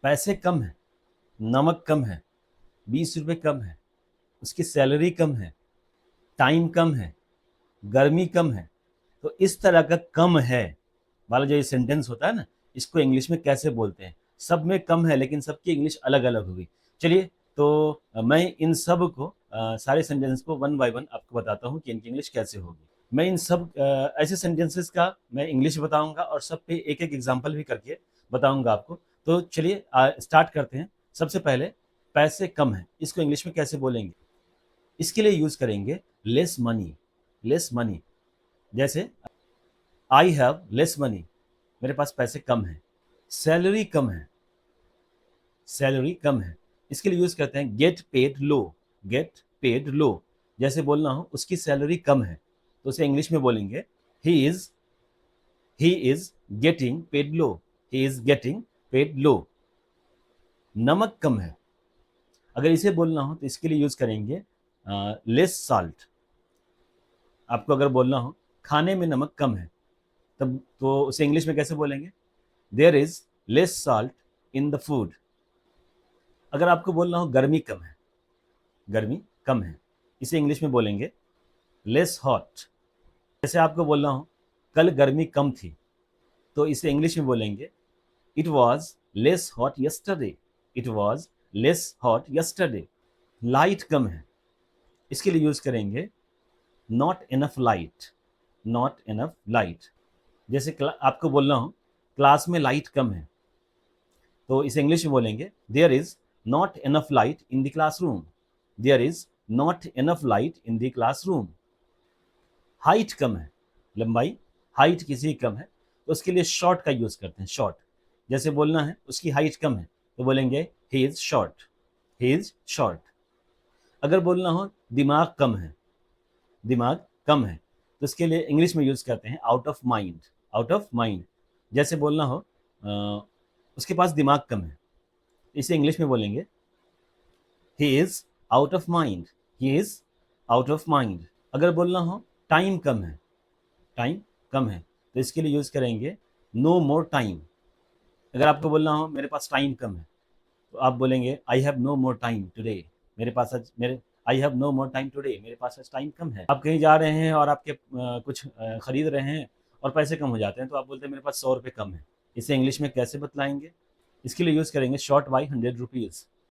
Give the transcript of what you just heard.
पैसे कम है, नमक कम है, 20 रुपये कम है, उसकी सैलरी कम है, टाइम कम है, गर्मी कम है। तो इस तरह का कम है वाला जो ये सेंटेंस होता है ना, इसको इंग्लिश में कैसे बोलते हैं? सब में कम है लेकिन सबकी इंग्लिश अलग अलग होगी। चलिए, तो मैं इन सब को सारे सेंटेंस को वन बाय वन आपको बताता हूँ कि इनकी इंग्लिश कैसे होगी। मैं इन सब ऐसे सेंटेंसेस का मैं इंग्लिश बताऊंगा और सब पे एक एक एग्जाम्पल भी करके बताऊंगा आपको। तो चलिए स्टार्ट करते हैं। सबसे पहले, पैसे कम है, इसको इंग्लिश में कैसे बोलेंगे? इसके लिए यूज करेंगे लेस मनी। लेस मनी, जैसे आई हैव लेस मनी, मेरे पास पैसे कम है। सैलरी कम है, सैलरी कम है, इसके लिए यूज करते हैं गेट पेड लो। गेट पेड लो, जैसे बोलना हो उसकी सैलरी कम है तो उसे इंग्लिश में बोलेंगे he is getting paid low. He is getting paid low. नमक कम है, अगर इसे बोलना हो तो इसके लिए यूज करेंगे लेस साल्ट। आपको अगर बोलना हो खाने में नमक कम है, तब तो उसे इंग्लिश में कैसे बोलेंगे? There is less salt in the food. अगर आपको बोलना हो गर्मी कम है, गर्मी कम है, इसे इंग्लिश में बोलेंगे लेस हॉट। जैसे आपको बोलना हो कल गर्मी कम थी, तो इसे इंग्लिश में बोलेंगे it was less hot yesterday. It was less hot yesterday. Light कम है, इसके लिए यूज करेंगे not enough light. Not enough light. जैसे आपको बोलना हो क्लास में लाइट कम है, तो इसे इंग्लिश में बोलेंगे there is not enough light in the classroom. There is not enough light in the classroom. Height कम है, लंबाई, हाइट किसी की कम है तो उसके लिए शॉर्ट का यूज करते हैं, शॉर्ट। जैसे बोलना है उसकी हाइट कम है तो बोलेंगे he is short. He is short. अगर बोलना हो दिमाग कम है, दिमाग कम है, तो इसके लिए इंग्लिश में यूज करते हैं out of mind. Out of mind. जैसे बोलना हो उसके पास दिमाग कम है, इसे इंग्लिश में बोलेंगे he is out of mind. He is out of mind. अगर बोलना हो टाइम कम है, टाइम कम है, तो इसके लिए यूज करेंगे नो मोर टाइम। अगर आपको बोलना हो मेरे पास टाइम कम है, तो आप बोलेंगे I have no more time today. मेरे पास आज मेरे I have no more time today, मेरे पास आज टाइम कम है। आप कहीं जा रहे हैं और आपके कुछ खरीद रहे हैं और पैसे कम हो जाते हैं, तो आप बोलते हैं मेरे पास 100 रुपये कम है। इसे इंग्लिश में कैसे बतलाएंगे? इसके लिए यूज़ करेंगे शॉर्ट बाई 100 रुपीज़।